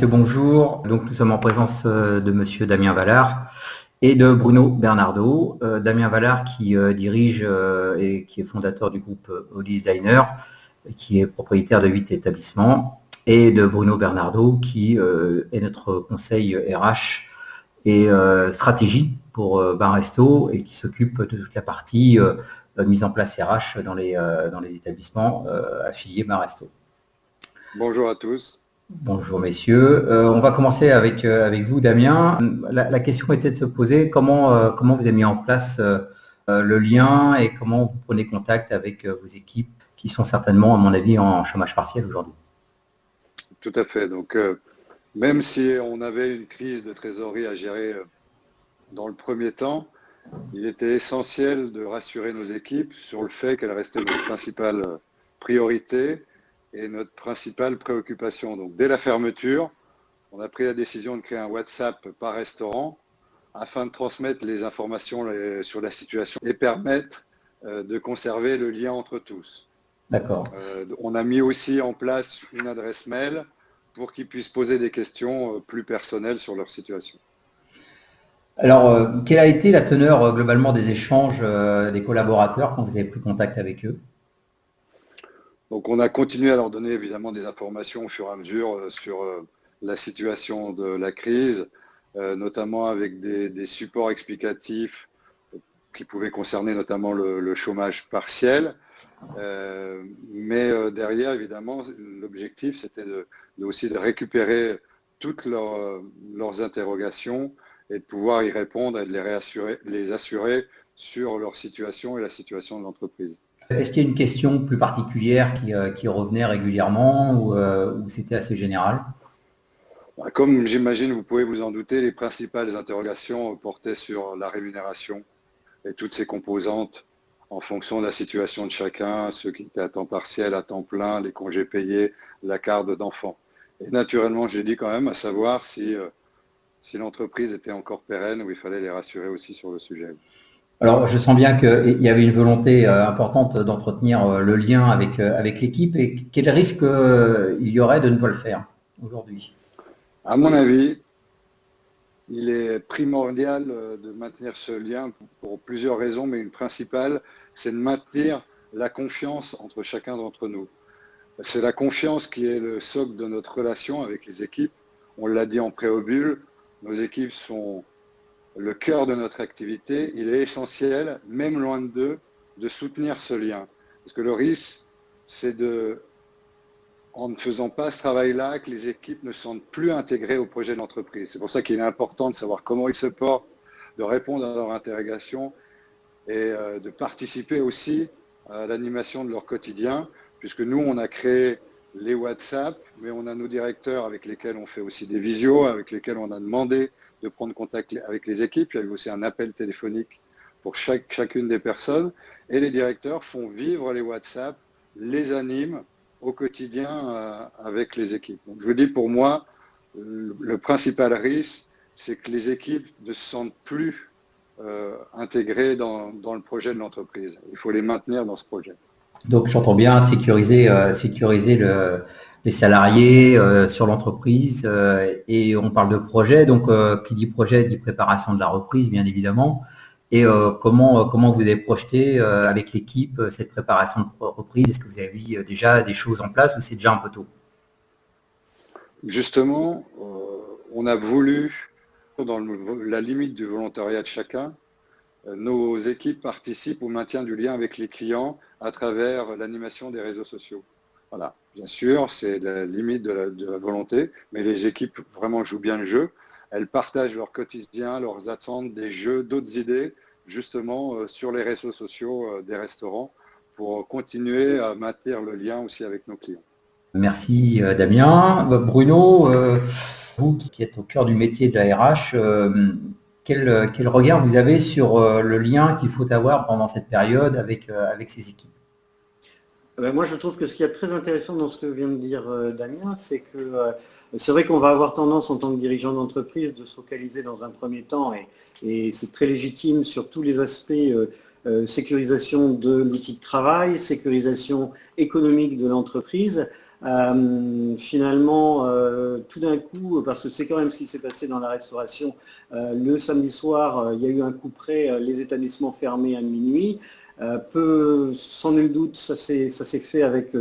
messieurs, bonjour. Donc, nous sommes en présence de monsieur Damien Vallard et de Bruno Bernardo. Damien Vallard qui dirige et qui est fondateur du groupe Hollis Diner, qui est propriétaire de 8 établissements, et de Bruno Bernardo qui est notre conseil RH et stratégie pour Bar Resto et qui s'occupe de toute la partie mise en place RH dans les établissements affiliés Bar Resto. Bonjour à tous. Bonjour messieurs. On va commencer avec vous Damien. La question était de se poser comment vous avez mis en place le lien et comment vous prenez contact avec vos équipes qui sont certainement, à mon avis, en chômage partiel aujourd'hui. Tout à fait. Donc, même si on avait une crise de trésorerie à gérer dans le premier temps, il était essentiel de rassurer nos équipes sur le fait qu'elles restaient notre principale priorité et notre principale préoccupation. Donc, dès la fermeture, on a pris la décision de créer un WhatsApp par restaurant afin de transmettre les informations sur la situation et permettre de conserver le lien entre tous. D'accord. On a mis aussi en place une adresse mail pour qu'ils puissent poser des questions plus personnelles sur leur situation. Alors, quelle a été la teneur globalement des échanges des collaborateurs quand vous avez pris contact avec eux ? Donc, on a continué à leur donner évidemment des informations au fur et à mesure sur la situation de la crise, notamment avec des supports explicatifs qui pouvaient concerner notamment le chômage partiel. Mais derrière, évidemment, l'objectif, c'était aussi de récupérer toutes leurs interrogations et de pouvoir y répondre et de les assurer sur leur situation et la situation de l'entreprise. Est-ce qu'il y a une question plus particulière qui revenait régulièrement ou c'était assez général ? Comme j'imagine, vous pouvez vous en douter, les principales interrogations portaient sur la rémunération et toutes ses composantes en fonction de la situation de chacun, ceux qui étaient à temps partiel, à temps plein, les congés payés, la carte d'enfant. Et naturellement, j'ai dit quand même à savoir si l'entreprise était encore pérenne ou il fallait les rassurer aussi sur le sujet. Alors, je sens bien qu'il y avait une volonté importante d'entretenir le lien avec l'équipe. Et quel risque il y aurait de ne pas le faire aujourd'hui ? À mon avis, il est primordial de maintenir ce lien pour plusieurs raisons, mais une principale, c'est de maintenir la confiance entre chacun d'entre nous. C'est la confiance qui est le socle de notre relation avec les équipes. On l'a dit en préambule, nos équipes sont le cœur de notre activité. Il est essentiel, même loin d'eux, de soutenir ce lien. Parce que le risque, c'est en ne faisant pas ce travail-là, que les équipes ne se sentent plus intégrées au projet de l'entreprise. C'est pour ça qu'il est important de savoir comment ils se portent, de répondre à leurs interrogations et de participer aussi à l'animation de leur quotidien, puisque nous, on a créé les WhatsApp, mais on a nos directeurs avec lesquels on fait aussi des visios, avec lesquels on a demandé de prendre contact avec les équipes. Il y a eu aussi un appel téléphonique pour chacune des personnes. Et les directeurs font vivre les WhatsApp, les animent au quotidien avec les équipes. Donc, je vous dis, pour moi, le principal risque, c'est que les équipes ne se sentent plus intégrées dans le projet de l'entreprise. Il faut les maintenir dans ce projet. Donc, j'entends bien sécuriser les salariés sur l'entreprise et on parle de projet. Donc, qui dit projet dit préparation de la reprise, bien évidemment. Et comment vous avez projeté avec l'équipe cette préparation de reprise ? Est-ce que vous avez mis déjà des choses en place ou c'est déjà un peu tôt ? Justement, on a voulu, dans la limite du volontariat de chacun, nos équipes participent au maintien du lien avec les clients à travers l'animation des réseaux sociaux. Voilà, bien sûr, c'est la limite de la volonté, mais les équipes vraiment jouent bien le jeu. Elles partagent leur quotidien, leurs attentes, des jeux, d'autres idées, justement sur les réseaux sociaux des restaurants pour continuer à maintenir le lien aussi avec nos clients. Merci Damien. Bruno, vous qui êtes au cœur du métier de la RH, quel regard vous avez sur le lien qu'il faut avoir pendant cette période avec ces équipes ? Moi, je trouve que ce qu'il y a de très intéressant dans ce que vient de dire Damien, c'est que c'est vrai qu'on va avoir tendance en tant que dirigeant d'entreprise de se focaliser dans un premier temps, et c'est très légitime sur tous les aspects sécurisation de l'outil de travail, sécurisation économique de l'entreprise. Finalement, tout d'un coup, parce que c'est quand même ce qui s'est passé dans la restauration, le samedi soir, il y a eu un coup près, les établissements fermés à minuit. Sans nul doute, ça s'est fait avec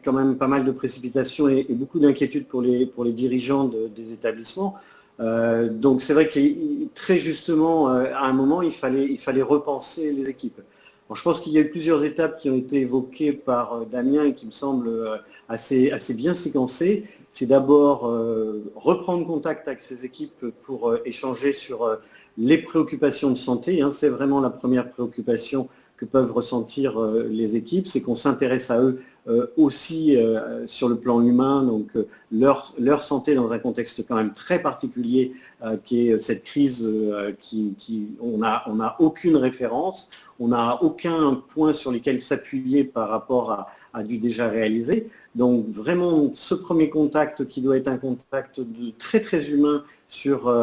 quand même pas mal de précipitations et beaucoup d'inquiétudes pour les dirigeants des établissements. Donc c'est vrai que très justement, à un moment, il fallait repenser les équipes. Bon, je pense qu'il y a eu plusieurs étapes qui ont été évoquées par Damien et qui me semblent assez bien séquencées. C'est d'abord reprendre contact avec ces équipes pour échanger sur les préoccupations de santé. Hein. C'est vraiment la première préoccupation que peuvent ressentir les équipes, c'est qu'on s'intéresse à eux aussi sur le plan humain, donc leur santé dans un contexte quand même très particulier qui est cette crise on n'a aucune référence, on n'a aucun point sur lequel s'appuyer par rapport à du déjà réalisé. Donc vraiment ce premier contact qui doit être un contact très très humain sur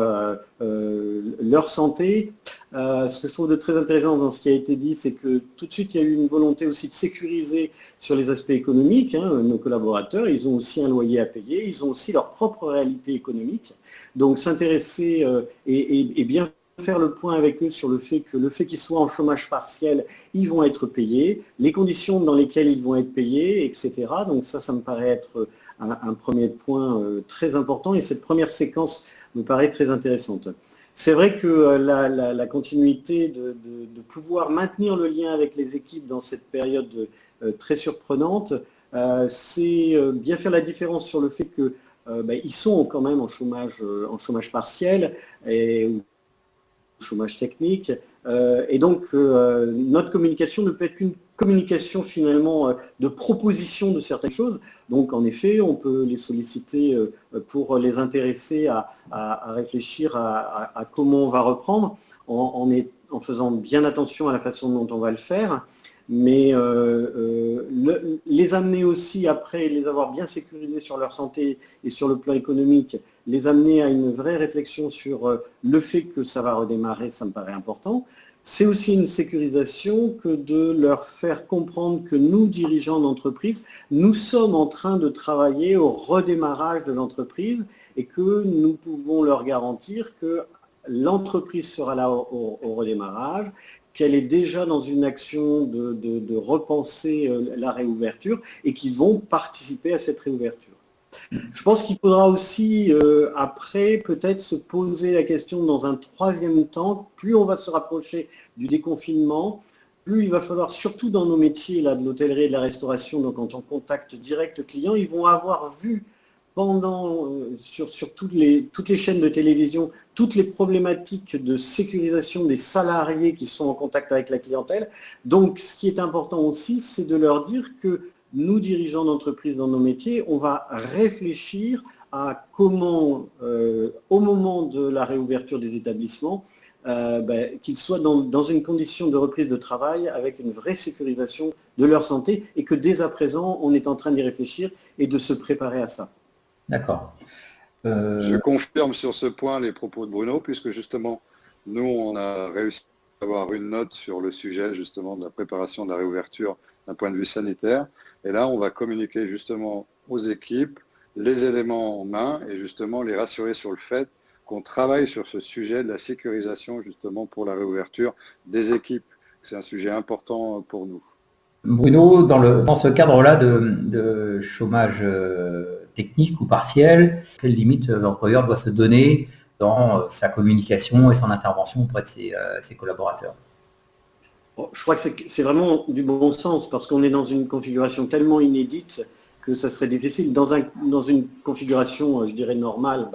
leur santé. Ce que je trouve de très intéressant dans ce qui a été dit, c'est que tout de suite, il y a eu une volonté aussi de sécuriser sur les aspects économiques. Hein, nos collaborateurs, ils ont aussi un loyer à payer, ils ont aussi leur propre réalité économique. Donc s'intéresser et bien faire le point avec eux sur le fait qu'ils soient en chômage partiel, ils vont être payés, les conditions dans lesquelles ils vont être payés, etc. Donc ça me paraît être un premier point très important et cette première séquence me paraît très intéressante. C'est vrai que la continuité de pouvoir maintenir le lien avec les équipes dans cette période très surprenante, c'est bien faire la différence sur le fait qu'ils sont quand même en chômage partiel ou chômage technique. Et donc, notre communication ne peut être qu'une communication finalement de proposition de certaines choses. Donc, en effet, on peut les solliciter pour les intéresser à réfléchir à comment on va reprendre, en faisant bien attention à la façon dont on va le faire. Mais les amener aussi, après les avoir bien sécurisés sur leur santé et sur le plan économique, les amener à une vraie réflexion sur le fait que ça va redémarrer, ça me paraît important. C'est aussi une sécurisation que de leur faire comprendre que nous, dirigeants d'entreprise, nous sommes en train de travailler au redémarrage de l'entreprise et que nous pouvons leur garantir que l'entreprise sera là au redémarrage, qu'elle est déjà dans une action de repenser la réouverture et qu'ils vont participer à cette réouverture. Je pense qu'il faudra aussi, après, peut-être se poser la question dans un troisième temps, plus on va se rapprocher du déconfinement, plus il va falloir, surtout dans nos métiers là, de l'hôtellerie et de la restauration, donc en contact direct client, ils vont avoir vu sur toutes les chaînes de télévision, toutes les problématiques de sécurisation des salariés qui sont en contact avec la clientèle. Donc, ce qui est important aussi, c'est de leur dire que nous, dirigeants d'entreprise dans nos métiers, on va réfléchir à comment, au moment de la réouverture des établissements, qu'ils soient dans une condition de reprise de travail avec une vraie sécurisation de leur santé et que dès à présent, on est en train d'y réfléchir et de se préparer à ça. D'accord. Je confirme sur ce point les propos de Bruno, puisque justement, nous, on a réussi à avoir une note sur le sujet justement de la préparation de la réouverture d'un point de vue sanitaire. Et là, on va communiquer justement aux équipes les éléments en main et justement les rassurer sur le fait qu'on travaille sur ce sujet de la sécurisation justement pour la réouverture des équipes. C'est un sujet important pour nous. Bruno, dans ce cadre-là de chômage technique ou partiel, quelle limite l'employeur doit se donner dans sa communication et son intervention auprès de ses collaborateurs? Je crois que c'est vraiment du bon sens parce qu'on est dans une configuration tellement inédite que ça serait difficile. Dans une configuration, je dirais, normale,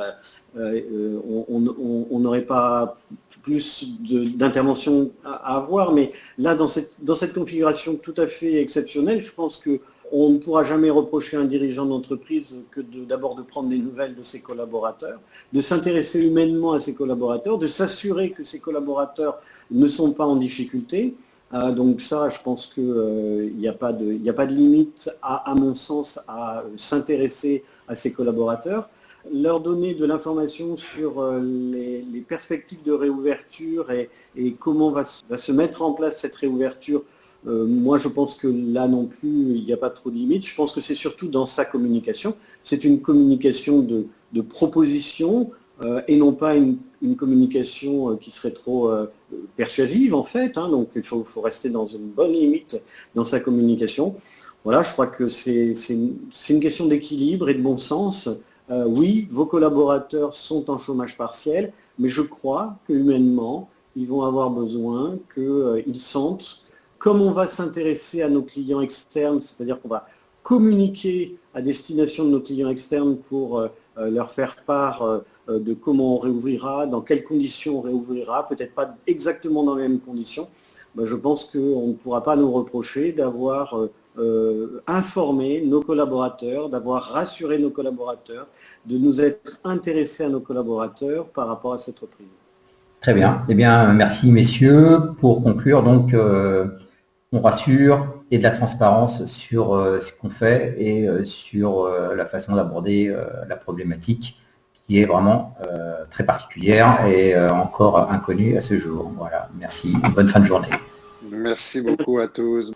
on n'aurait pas plus d'intervention à avoir. Mais là, dans cette configuration tout à fait exceptionnelle, je pense qu'on ne pourra jamais reprocher à un dirigeant d'entreprise que d'abord de prendre des nouvelles de ses collaborateurs, de s'intéresser humainement à ses collaborateurs, de s'assurer que ses collaborateurs ne sont pas en difficulté. Donc ça, je pense qu'il n'y a pas de limite, à mon sens, à s'intéresser à ses collaborateurs. Leur donner de l'information sur les perspectives de réouverture et comment va se mettre en place cette réouverture Moi, je pense que là non plus, il n'y a pas trop de limites. Je pense que c'est surtout dans sa communication. C'est une communication de proposition et non pas une communication qui serait trop persuasive, en fait. Hein. Donc, il faut rester dans une bonne limite dans sa communication. Voilà, je crois que c'est une question d'équilibre et de bon sens. Oui, vos collaborateurs sont en chômage partiel, mais je crois que humainement, ils vont avoir besoin qu'ils sentent, comme on va s'intéresser à nos clients externes, c'est-à-dire qu'on va communiquer à destination de nos clients externes pour leur faire part de comment on réouvrira, dans quelles conditions on réouvrira, peut-être pas exactement dans les mêmes conditions. Ben, je pense qu'on ne pourra pas nous reprocher d'avoir informé nos collaborateurs, d'avoir rassuré nos collaborateurs, de nous être intéressés à nos collaborateurs par rapport à cette reprise. Très bien. Eh bien, merci messieurs. Pour conclure, donc, on rassure et de la transparence sur ce qu'on fait et sur la façon d'aborder la problématique qui est vraiment très particulière et encore inconnue à ce jour. Voilà. Merci. Bonne fin de journée. Merci beaucoup à tous.